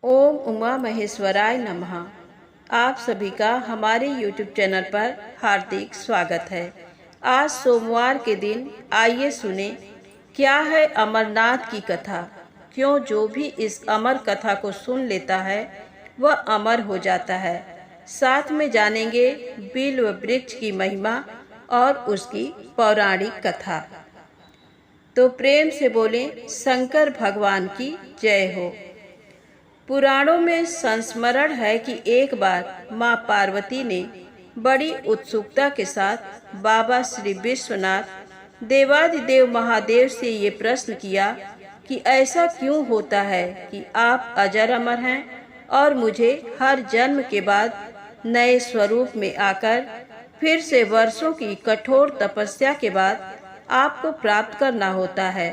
ओम उमा महेश्वराय नमः। आप सभी का हमारे YouTube चैनल पर हार्दिक स्वागत है। आज सोमवार के दिन आइए सुने क्या है अमरनाथ की कथा। क्यों जो भी इस अमर कथा को सुन लेता है वह अमर हो जाता है। साथ में जानेंगे बिल्व वृक्ष की महिमा और उसकी पौराणिक कथा। तो प्रेम से बोलें शंकर भगवान की जय हो। पुराणों में संस्मरण है कि एक बार माँ पार्वती ने बड़ी उत्सुकता के साथ बाबा श्री विश्वनाथ देवादिदेव महादेव से ये प्रश्न किया कि ऐसा क्यों होता है कि आप अजर अमर हैं और मुझे हर जन्म के बाद नए स्वरूप में आकर फिर से वर्षों की कठोर तपस्या के बाद आपको प्राप्त करना होता है।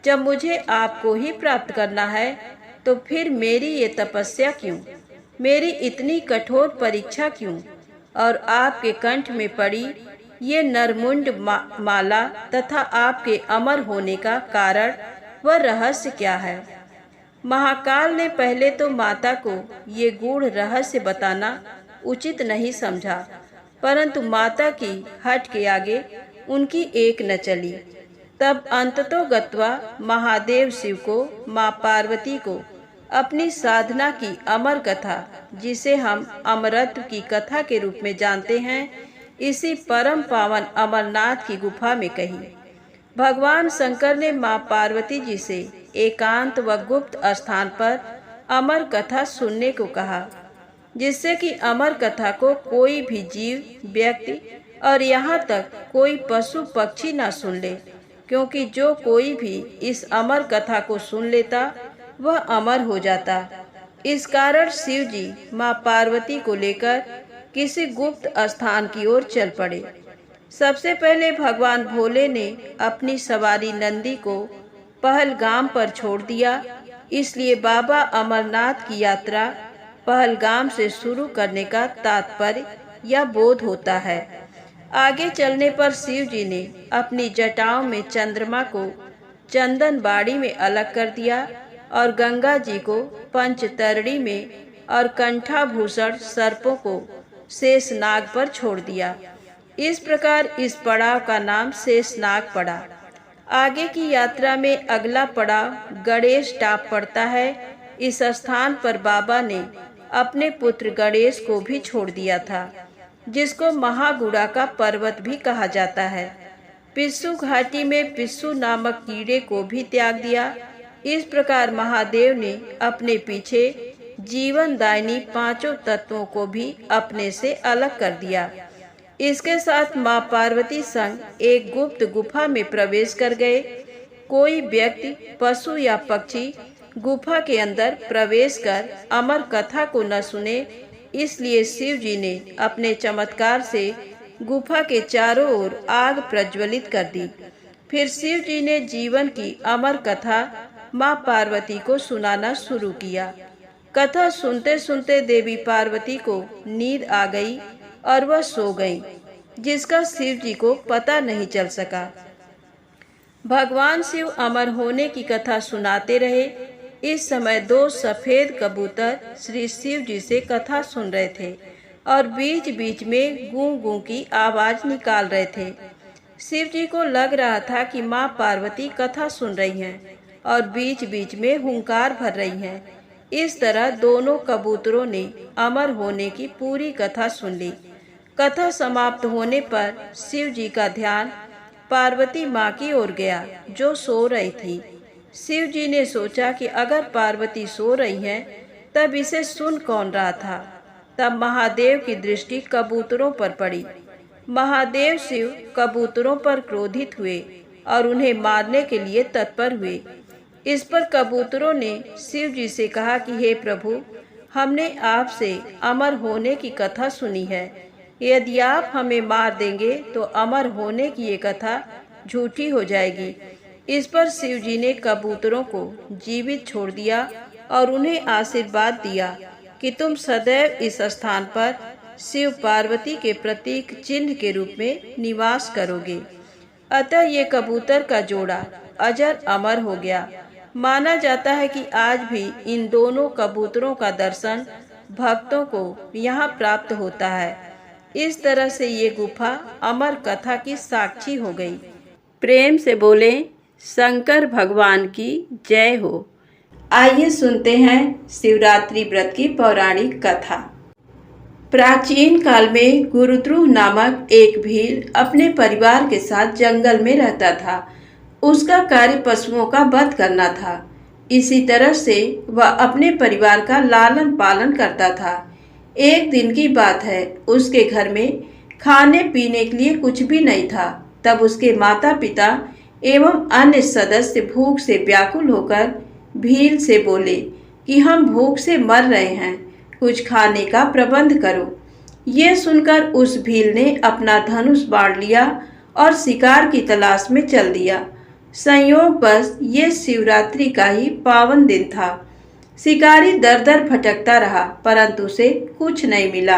जब मुझे आपको ही प्राप्त करना है तो फिर मेरी ये तपस्या क्यों, मेरी इतनी कठोर परीक्षा क्यों, और आपके कंठ में पड़ी ये नरमुंड माला तथा आपके अमर होने का कारण व रहस्य क्या है। महाकाल ने पहले तो माता को ये गूढ़ रहस्य बताना उचित नहीं समझा, परंतु माता की हट के आगे उनकी एक न चली। तब अंततोगत्वा महादेव शिव को माँ पार्वती को अपनी साधना की अमर कथा, जिसे हम अमरत्व की कथा के रूप में जानते हैं, इसी परम पावन अमरनाथ की गुफा में कही। भगवान शंकर ने माँ पार्वती जी से एकांत व गुप्त स्थान पर अमर कथा सुनने को कहा, जिससे कि अमर कथा को कोई भी जीव व्यक्ति और यहाँ तक कोई पशु पक्षी न सुन ले, क्योंकि जो कोई भी इस अमर कथा को सुन लेता वह अमर हो जाता। इस कारण शिव जी माँ पार्वती को लेकर किसी गुप्त स्थान की ओर चल पड़े। सबसे पहले भगवान भोले ने अपनी सवारी नंदी को पहलगाम पर छोड़ दिया। इसलिए बाबा अमरनाथ की यात्रा पहलगाम से शुरू करने का तात्पर्य या बोध होता है। आगे चलने पर शिव जी ने अपनी जटाओं में चंद्रमा को चंदन बाड़ी में अलग कर दिया और गंगा जी को पंचतरणी में और कंठाभूषण सर्पों को शेषनाग पर छोड़ दिया। इस प्रकार इस पड़ाव का नाम शेषनाग पड़ा। आगे की यात्रा में अगला पड़ाव गणेश टाप पड़ता है। इस स्थान पर बाबा ने अपने पुत्र गणेश को भी छोड़ दिया था, जिसको महागुड़ा का पर्वत भी कहा जाता है। पिस्सू घाटी में पिस्सू नामक कीड़े को भी त्याग दिया। इस प्रकार महादेव ने अपने पीछे जीवनदायिनी पांचों तत्वों को भी अपने से अलग कर दिया। इसके साथ माँ पार्वती संग एक गुप्त गुफा में प्रवेश कर गए। कोई व्यक्ति, पशु या पक्षी गुफा के अंदर प्रवेश कर अमर कथा को न सुने, इसलिए शिव जी ने अपने चमत्कार से गुफा के चारों ओर आग प्रज्वलित कर दी। फिर शिव जी ने जीवन की अमर कथा माँ पार्वती को सुनाना शुरू किया। कथा सुनते सुनते देवी पार्वती को नींद आ गई और वह सो गई, जिसका शिव जी को पता नहीं चल सका। भगवान शिव अमर होने की कथा सुनाते रहे। इस समय दो सफेद कबूतर श्री शिव जी से कथा सुन रहे थे और बीच बीच में गूं गूं की आवाज निकाल रहे थे। शिव जी को लग रहा था कि माँ पार्वती कथा सुन रही हैं और बीच बीच में हुंकार भर रही हैं। इस तरह दोनों कबूतरों ने अमर होने की पूरी कथा सुन ली। कथा समाप्त होने पर शिव जी का ध्यान पार्वती माँ की ओर गया, जो सो रही थी। शिव जी ने सोचा कि अगर पार्वती सो रही हैं, तब इसे सुन कौन रहा था। तब महादेव की दृष्टि कबूतरों पर पड़ी। महादेव शिव कबूतरों पर क्रोधित हुए और उन्हें मारने के लिए तत्पर हुए। इस पर कबूतरों ने शिव जी से कहा कि हे प्रभु, हमने आपसे अमर होने की कथा सुनी है। यदि आप हमें मार देंगे तो अमर होने की ये कथा झूठी हो जाएगी। इस पर शिव जी ने कबूतरों को जीवित छोड़ दिया और उन्हें आशीर्वाद दिया कि तुम सदैव इस स्थान पर शिव पार्वती के प्रतीक चिन्ह के रूप में निवास करोगे। अतः ये कबूतर का जोड़ा अजर अमर हो गया। माना जाता है कि आज भी इन दोनों कबूतरों का दर्शन भक्तों को यहाँ प्राप्त होता है। इस तरह से ये गुफा अमर कथा की साक्षी हो गई। प्रेम से बोले शंकर भगवान की जय हो। आइए सुनते हैं शिवरात्रि व्रत की पौराणिक कथा। प्राचीन काल में गुरुद्रुह नामक एक भील अपने परिवार के साथ जंगल में रहता था। उसका कार्य पशुओं का वध करना था। इसी तरह से वह अपने परिवार का लालन पालन करता था। एक दिन की बात है, उसके घर में खाने पीने के लिए कुछ भी नहीं था। तब उसके माता पिता एवं अन्य सदस्य भूख से व्याकुल होकर भील से बोले कि हम भूख से मर रहे हैं, कुछ खाने का प्रबंध करो। ये सुनकर उस भील ने अपना धनुष बाढ़ लिया और शिकार की तलाश में चल दिया। संयोगवश ये शिवरात्रि का ही पावन दिन था। शिकारी दर दर भटकता रहा, परंतु उसे कुछ नहीं मिला।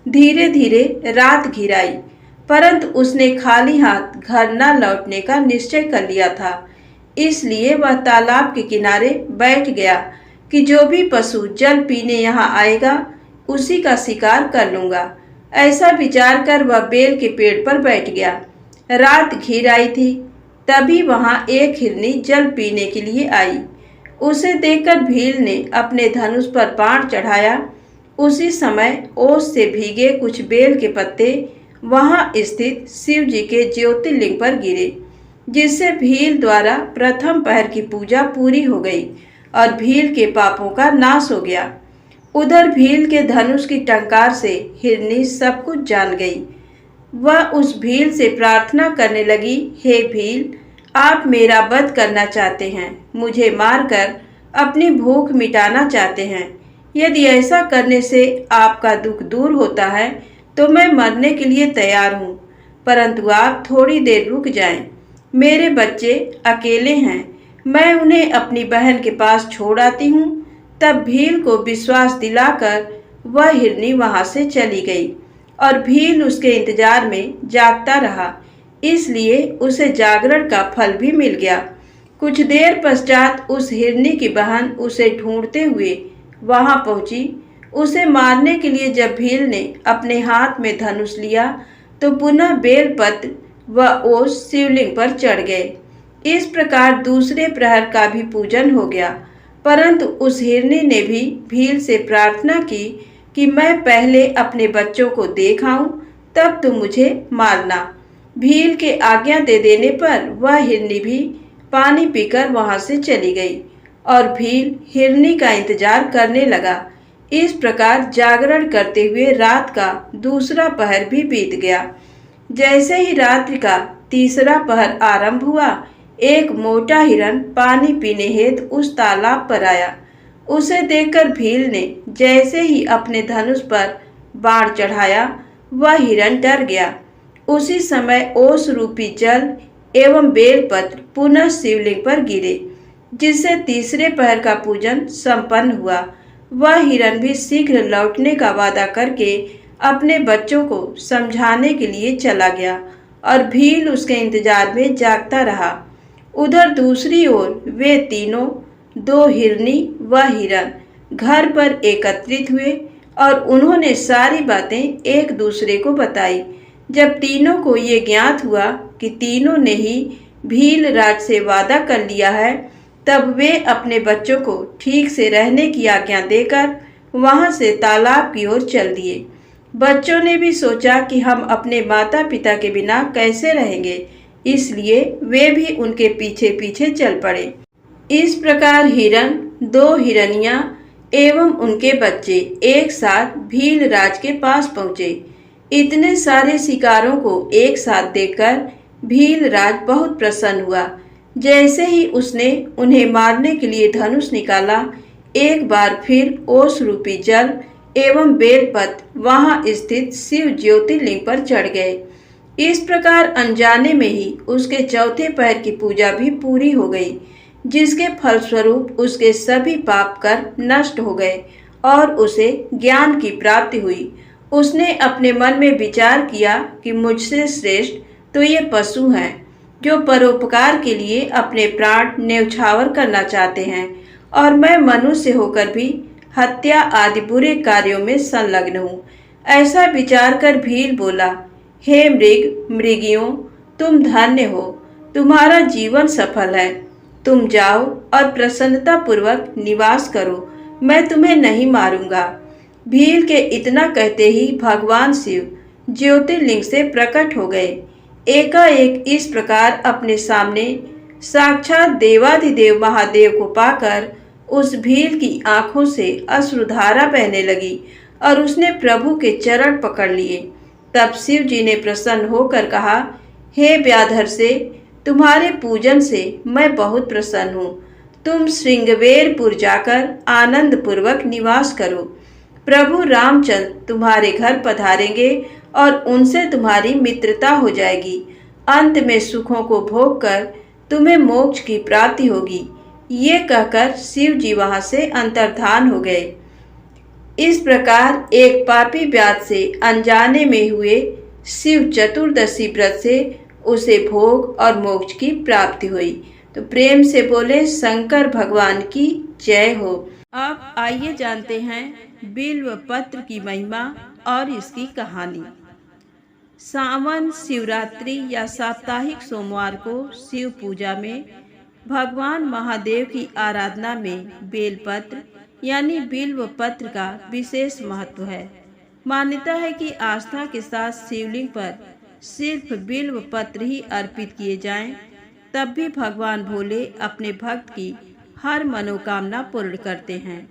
धीरे धीरे रात घिर आई, परंतु उसने खाली हाथ घर न लौटने का निश्चय कर लिया था। इसलिए वह तालाब के किनारे बैठ गया कि जो भी पशु जल पीने यहाँ आएगा उसी का शिकार कर लूंगा। ऐसा विचार कर वह बेल के पेड़ पर बैठ गया। रात घिर आई थी, तभी वहां एक हिरनी जल पीने के लिए आई। उसे देखकर भील ने अपने धनुष पर बाण चढ़ाया। उसी समय ओस से भीगे कुछ बेल के पत्ते वहां स्थित शिव जी के ज्योतिर्लिंग पर गिरे, जिससे भील द्वारा प्रथम पहर की पूजा पूरी हो गई और भील के पापों का नाश हो गया। उधर भील के धनुष की टंकार से हिरनी सब कुछ जान गई। वह उस भील से प्रार्थना करने लगी, हे भील, आप मेरा वध करना चाहते हैं, मुझे मारकर अपनी भूख मिटाना चाहते हैं। यदि ऐसा करने से आपका दुख दूर होता है तो मैं मरने के लिए तैयार हूँ, परंतु आप थोड़ी देर रुक जाएं। मेरे बच्चे अकेले हैं, मैं उन्हें अपनी बहन के पास छोड़ आती हूँ। तब भील को विश्वास दिलाकर वह हिरनी वहां से चली गई और भील उसके इंतजार में जागता रहा। इसलिए उसे जागरण का फल भी मिल गया। कुछ देर पश्चात उस हिरनी की बहन उसे ढूंढते हुए वहां पहुंची। उसे मारने के लिए जब भील ने अपने हाथ में धनुष लिया तो पुनः बेलपत्र व ओस शिवलिंग पर चढ़ गए। इस प्रकार दूसरे प्रहर का भी पूजन हो गया, परंतु उस हिरनी ने भी भील से प्रार्थना की कि मैं पहले अपने बच्चों को देख आऊं, तब तुम मुझे मारना। भील के आज्ञा दे देने पर वह हिरनी भी पानी पीकर वहां से चली गई और भील हिरनी का इंतजार करने लगा। इस प्रकार जागरण करते हुए रात का दूसरा पहर भी बीत गया। जैसे ही रात्रि का तीसरा पहर आरंभ हुआ, एक मोटा हिरन पानी पीने हेतु उस तालाब पर आया। उसे देखकर भील ने जैसे ही अपने धनुष पर बाण चढ़ाया, वह हिरन डर गया। उसी समय ओस रूपी जल एवं बेलपत्र पुनः शिवलिंग पर गिरे, जिससे तीसरे पहर का पूजन संपन्न हुआ। वह हिरन भी शीघ्र लौटने का वादा करके अपने बच्चों को समझाने के लिए चला गया और भील उसके इंतजार में जागता रहा। उधर दूसरी ओर वे तीनों, दो हिरनी व हिरन, घर पर एकत्रित हुए और उन्होंने सारी बातें एक दूसरे को बताई। जब तीनों को ये ज्ञात हुआ कि तीनों ने ही भील राज से वादा कर लिया है, तब वे अपने बच्चों को ठीक से रहने की आज्ञा देकर वहां से तालाब की ओर चल दिए। बच्चों ने भी सोचा कि हम अपने माता पिता के बिना कैसे रहेंगे, इसलिए वे भी उनके पीछे पीछे चल पड़े। इस प्रकार हिरन, दो हिरनियां एवं उनके बच्चे एक साथ भील राज के पास पहुंचे। इतने सारे शिकारों को एक साथ देखकर भील राज बहुत प्रसन्न हुआ। जैसे ही उसने उन्हें मारने के लिए धनुष निकाला, एक बार फिर ओस रूपी जल एवं बेलपत्र वहां स्थित शिव ज्योतिर्लिंग पर चढ़ गए। इस प्रकार अनजाने में ही उसके चौथे पहर की पूजा भी पूरी हो गई, जिसके फलस्वरूप उसके सभी पाप कर नष्ट हो गए और उसे ज्ञान की प्राप्ति हुई। उसने अपने मन में विचार किया कि मुझसे श्रेष्ठ तो ये पशु हैं, जो परोपकार के लिए अपने प्राण न्यौछावर करना चाहते हैं, और मैं मनुष्य होकर भी हत्या आदि बुरे कार्यों में संलग्न हूँ। ऐसा विचार कर भील बोला, हे मृगियों, तुम धन्य हो, तुम्हारा जीवन सफल है। तुम जाओ और प्रसन्नता पूर्वक निवास करो, मैं तुम्हें नहीं मारूंगा। भील के इतना कहते ही भगवान शिव ज्योतिर्लिंग से प्रकट हो गए। एकाएक इस प्रकार अपने सामने साक्षात देवाधिदेव महादेव को पाकर उस भील की आंखों से अश्रुधारा बहने लगी और उसने प्रभु के चरण पकड़ लिए। तब शिव जी ने प्रसन्न होकर कहा, हे व्याधर से, तुम्हारे पूजन से मैं बहुत प्रसन्न हूँ। तुम श्रृंगवेरपुर जाकर आनंद पूर्वक निवास करो। प्रभु रामचंद्र तुम्हारे घर पधारेंगे और उनसे तुम्हारी मित्रता हो जाएगी। अंत में सुखों को भोग कर तुम्हें मोक्ष की प्राप्ति होगी। ये कहकर शिव जी वहां से अंतर्धान हो गए। इस प्रकार एक पापी व्याध से अनजाने में हुए शिव चतुर्दशी व्रत से उसे भोग और मोक्ष की प्राप्ति हुई। तो प्रेम से बोले शंकर भगवान की जय हो। अब आइए जानते हैं बिल्व पत्र की महिमा और इसकी कहानी। सावन शिवरात्रि या साप्ताहिक सोमवार को शिव पूजा में भगवान महादेव की आराधना में बेलपत्र यानी बिल्व पत्र का विशेष महत्व है। मान्यता है कि आस्था के साथ शिवलिंग पर सिर्फ बिल्व पत्र ही अर्पित किए जाएं, तब भी भगवान भोले अपने भक्त की हर मनोकामना पूर्ण करते हैं।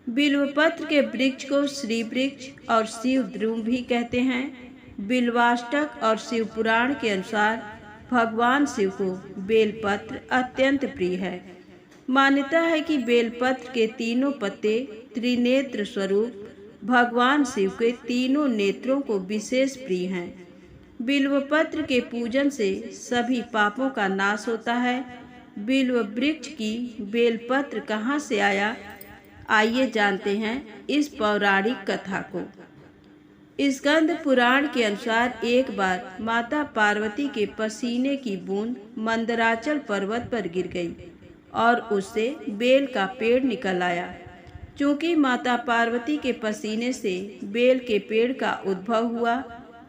बिल्वपत्र के वृक्ष को श्री वृक्ष और शिव द्रुम भी कहते हैं। बिल्वाष्टक और शिव पुराण के अनुसार भगवान शिव को बेलपत्र अत्यंत प्रिय है। मान्यता है कि बेलपत्र के तीनों पत्ते त्रिनेत्र स्वरूप भगवान शिव के तीनों नेत्रों को विशेष प्रिय हैं। बिल्वपत्र के पूजन से सभी पापों का नाश होता है। बिल्व वृक्ष की बेलपत्र कहाँ से आया, आइए जानते हैं इस पौराणिक कथा को। स्कंद पुराण के अनुसार एक बार माता पार्वती के पसीने की बूंद मंदराचल पर्वत पर गिर गई और उससे बेल का पेड़ निकल आया। चूंकि माता पार्वती के पसीने से बेल के पेड़ का उद्भव हुआ,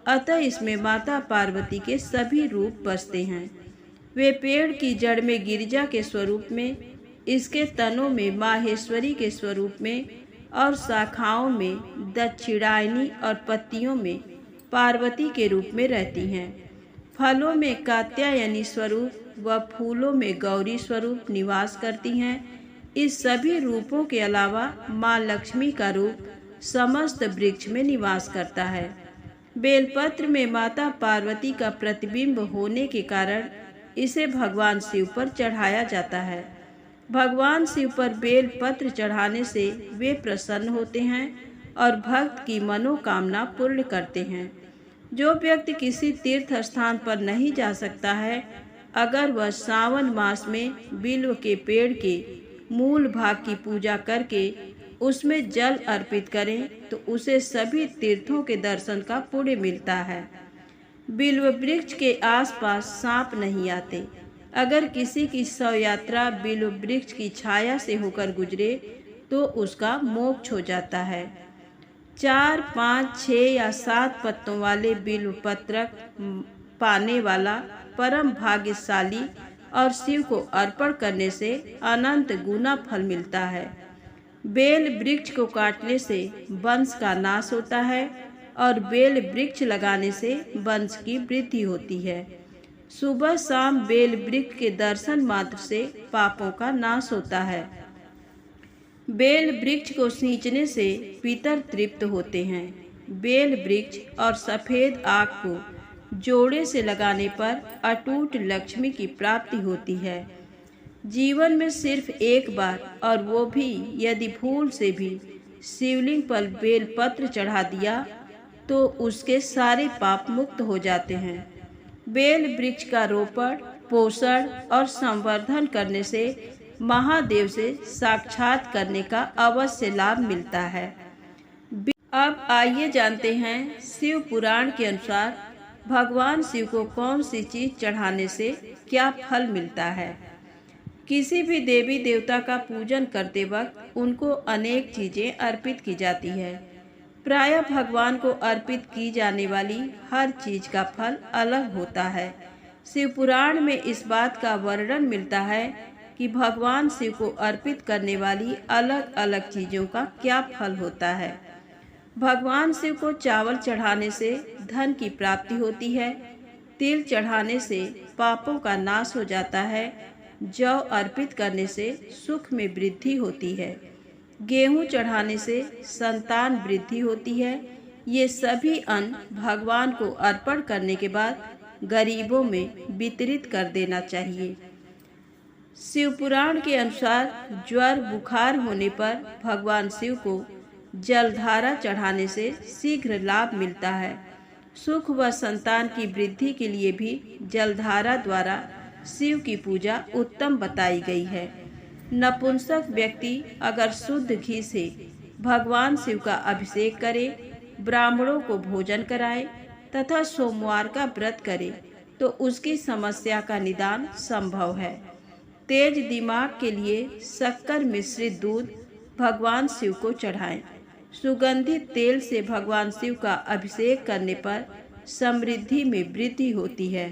अतः इसमें माता पार्वती के सभी रूप बसते हैं। वे पेड़ की जड़ में गिरिजा के स्वरूप में, इसके तनों में माहेश्वरी के स्वरूप में और शाखाओं में दक्षिणायनी और पत्तियों में पार्वती के रूप में रहती हैं। फलों में कात्यायनी स्वरूप व फूलों में गौरी स्वरूप निवास करती हैं। इस सभी रूपों के अलावा माँ लक्ष्मी का रूप समस्त वृक्ष में निवास करता है। बेलपत्र में माता पार्वती का प्रतिबिंब होने के कारण इसे भगवान शिव पर चढ़ाया जाता है। भगवान शिव पर बेल पत्र चढ़ाने से वे प्रसन्न होते हैं और भक्त की मनोकामना पूर्ण करते हैं। जो व्यक्ति किसी तीर्थ स्थान पर नहीं जा सकता है, अगर वह सावन मास में बिल्व के पेड़ के मूल भाग की पूजा करके उसमें जल अर्पित करें तो उसे सभी तीर्थों के दर्शन का पुण्य मिलता है। बिल्व वृक्ष के आसपास सांप नहीं आते। अगर किसी की शव यात्रा बिल्व वृक्ष की छाया से होकर गुजरे तो उसका मोक्ष हो जाता है। 4, 5, 6 या 7 पत्तों वाले बिल्व पत्र पाने वाला परम भाग्यशाली और शिव को अर्पण करने से अनंत गुना फल मिलता है। बेल वृक्ष को काटने से वंश का नाश होता है और बेल वृक्ष लगाने से वंश की वृद्धि होती है। सुबह शाम बेल वृक्ष के दर्शन मात्र से पापों का नाश होता है। बेल वृक्ष को सींचने से पितर तृप्त होते हैं। बेल वृक्ष और सफेद आग को जोड़े से लगाने पर अटूट लक्ष्मी की प्राप्ति होती है। जीवन में सिर्फ एक बार, और वो भी यदि भूल से भी शिवलिंग पर बेल पत्र चढ़ा दिया तो उसके सारे पाप मुक्त हो जाते हैं। बेल वृक्ष का रोपण, पोषण और संवर्धन करने से महादेव से साक्षात करने का अवश्य लाभ मिलता है। अब आइए जानते हैं शिव पुराण के अनुसार भगवान शिव को कौन सी चीज़ चढ़ाने से क्या फल मिलता है। किसी भी देवी देवता का पूजन करते वक्त उनको अनेक चीज़ें अर्पित की जाती है। प्रायः भगवान को अर्पित की जाने वाली हर चीज़ का फल अलग होता है। शिव पुराण में इस बात का वर्णन मिलता है कि भगवान शिव को अर्पित करने वाली अलग अलग चीज़ों का क्या फल होता है। भगवान शिव को चावल चढ़ाने से धन की प्राप्ति होती है। तिल चढ़ाने से पापों का नाश हो जाता है। जौ अर्पित करने से सुख में वृद्धि होती है। गेहूं चढ़ाने से संतान वृद्धि होती है। ये सभी अन्न भगवान को अर्पण करने के बाद गरीबों में वितरित कर देना चाहिए। शिव पुराण के अनुसार ज्वर बुखार होने पर भगवान शिव को जलधारा चढ़ाने से शीघ्र लाभ मिलता है। सुख व संतान की वृद्धि के लिए भी जलधारा द्वारा शिव की पूजा उत्तम बताई गई है। नपुंसक व्यक्ति अगर शुद्ध घी से भगवान शिव का अभिषेक करे, ब्राह्मणों को भोजन कराए तथा सोमवार का व्रत करे तो उसकी समस्या का निदान संभव है। तेज दिमाग के लिए शक्कर मिश्रित दूध भगवान शिव को चढ़ाएं। सुगंधित तेल से भगवान शिव का अभिषेक करने पर समृद्धि में वृद्धि होती है।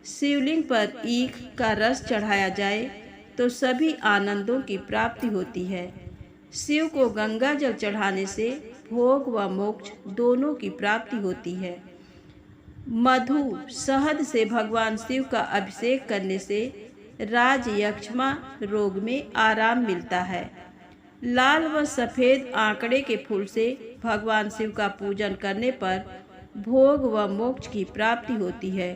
शिवलिंग पर ईख का रस चढ़ाया जाए तो सभी आनंदों की प्राप्ति होती है। शिव को गंगा जल चढ़ाने से भोग व मोक्ष दोनों की प्राप्ति होती है। मधु शहद से भगवान शिव का अभिषेक करने से राजयक्ष्मा रोग में आराम मिलता है। लाल व सफ़ेद आंकड़े के फूल से भगवान शिव का पूजन करने पर भोग व मोक्ष की प्राप्ति होती है।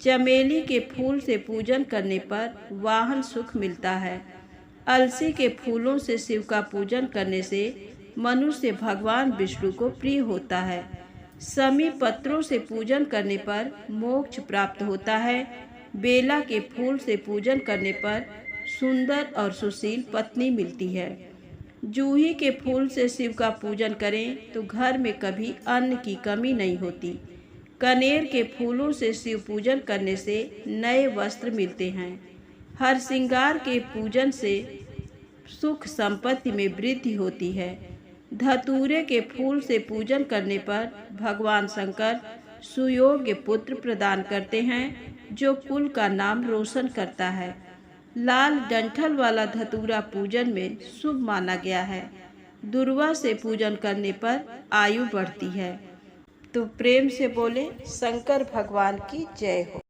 चमेली के फूल से पूजन करने पर वाहन सुख मिलता है। अलसी के फूलों से शिव का पूजन करने से मनुष्य भगवान विष्णु को प्रिय होता है। समी पत्रों से पूजन करने पर मोक्ष प्राप्त होता है। बेला के फूल से पूजन करने पर सुंदर और सुशील पत्नी मिलती है। जूही के फूल से शिव का पूजन करें तो घर में कभी अन्न की कमी नहीं होती। कनेर के फूलों से शिव पूजन करने से नए वस्त्र मिलते हैं। हर श्रृंगार के पूजन से सुख संपत्ति में वृद्धि होती है। धतूरे के फूल से पूजन करने पर भगवान शंकर सुयोग्य पुत्र प्रदान करते हैं जो कुल का नाम रोशन करता है। लाल डंठल वाला धतूरा पूजन में शुभ माना गया है। दुर्वा से पूजन करने पर आयु बढ़ती है। तो प्रेम से बोले शंकर भगवान की जय हो।